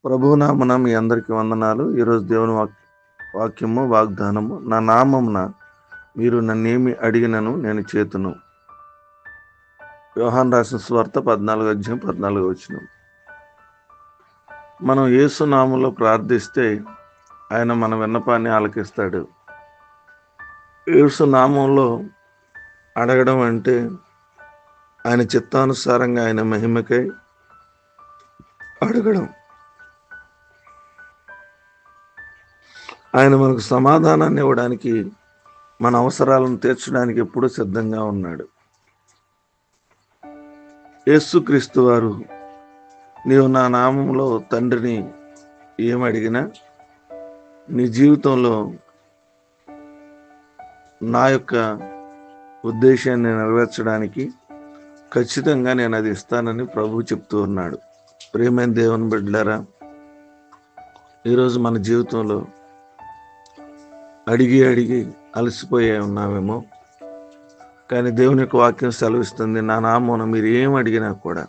ప్రభునామమున మీ అందరికీ వందనాలు. ఈరోజు దేవుని వాక్యము వాగ్దానము, నా నామమున మీరు నన్నేమి అడిగినను నేను చేతును. యోహాను రాసిన సువార్త 14 మనం యేసు నామములో ప్రార్థిస్తే ఆయన మన విన్నపాన్ని ఆలకిస్తాడు. యేసు నామంలో అడగడం అంటే ఆయన చిత్తానుసారంగా ఆయన మహిమకై అడగడం. ఆయన మనకు సమాధానాన్ని ఇవ్వడానికి, మన అవసరాలను తీర్చడానికి ఎప్పుడూ సిద్ధంగా ఉన్నాడు. యేసుక్రీస్తు వారు, నీవు నా నామంలో తండ్రిని ఏమడిగినా నీ జీవితంలో నా యొక్క ఉద్దేశాన్ని నెరవేర్చడానికి ఖచ్చితంగా నేను అది ఇస్తానని ప్రభువు చెప్తూ ఉన్నాడు. ప్రియమైన దేవుని బిడ్డలారా, ఈరోజు మన జీవితంలో అడిగి అలసిపోయే ఉన్నామేమో, కానీ దేవుని యొక్క వాక్యం సెలవిస్తుంది, నా నామమున మీరు ఏం అడిగినా కూడా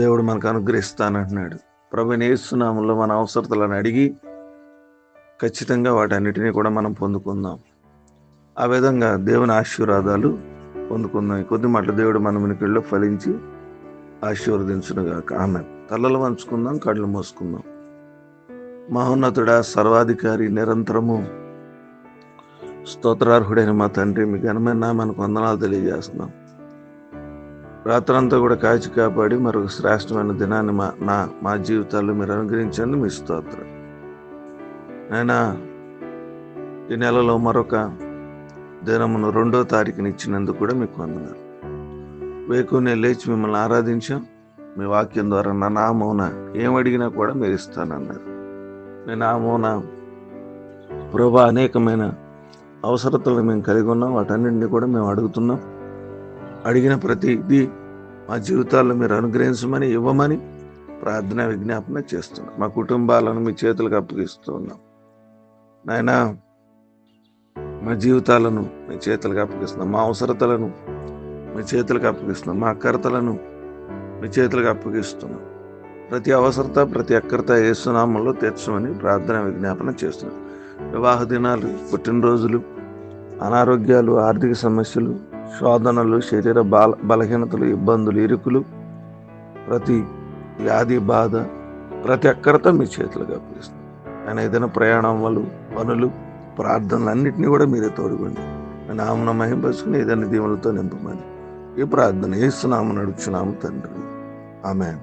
దేవుడు మనకు అనుగ్రహిస్తానంటున్నాడు. ప్రభువైన యేసు నామములో మన అవసరతలను అడిగి ఖచ్చితంగా వాటన్నిటినీ కూడా మనం పొందుకుందాం. ఆ విధంగా దేవుని ఆశీర్వాదాలు పొందుకుందాం. కొద్ది మాటలు దేవుడు మన వినికిడిలో ఫలించి ఆశీర్వదించునుగాక. ఆమేన్. తలలు వంచుకుందాం, కళ్ళు మూసుకుందాం. మహోన్నతుడా, సర్వాధికారి, నిరంతరము స్తోత్రార్హుడైన మా తండ్రి, మీ ఘనమైన నామానికి వందనాలు తెలియజేస్తున్నాం. రాత్రంతా కూడా కాచి కాపాడి మరొక శ్రేష్టమైన దినాన్ని మా జీవితాల్లో మీరు అనుగ్రహించండి. మీ స్తోత్రం. అయినా ఈ నెలలో మరొక దినమును 2వ తారీఖుని ఇచ్చినందుకు కూడా మీకు వందనాలు. వేకునే లేచి మిమ్మల్ని ఆరాధించాం. మీ వాక్యం ద్వారా నా నామమున ఏమడిగినా కూడా మీరు ఇస్తానన్నారు. మీ నామమున ప్రభువా అనేకమైన అవసరతలు మేము కలిగి ఉన్నాం. వాటన్నింటినీ కూడా మేము అడుగుతున్నాం. అడిగిన ప్రతిదీ మా జీవితాల్లో మీరు అనుగ్రహించమని, ఇవ్వమని ప్రార్థన విజ్ఞాపన చేస్తున్నాం. మా కుటుంబాలను మీ చేతులకు అప్పగిస్తూ ఉన్నాం. నాయనా, మా జీవితాలను మీ చేతులకు అప్పగిస్తున్నాం. మా అవసరతలను మీ చేతులకు అప్పగిస్తున్నాం. మా అక్కరతలను మీ చేతులకు అప్పగిస్తున్నాం. ప్రతి అవసరత, ప్రతి అక్కరత యేసు నామములో తీర్చమని ప్రార్థన విజ్ఞాపన చేస్తున్నాం. వివాహ దినాలు, పుట్టినరోజులు, అనారోగ్యాలు, ఆర్థిక సమస్యలు, శోధనలు, శరీర బలహీనతలు, ఇబ్బందులు, ఇరుకులు, ప్రతి వ్యాధి బాధ, ప్రతి అక్కరత మీ చేతులకు అప్పగిస్తున్నాం. ఆయన ఏదైనా ప్రయాణములు, పనులు, ప్రార్థనలు అన్నింటినీ కూడా మీరే తోడుకోండి. నామమున మహింపరుచుకుని ఏదైనా దీవులతో నింపమని ఈ ప్రార్థన యేసు నామమున అడుగుచున్నాము తండ్రి. ఆమేన్.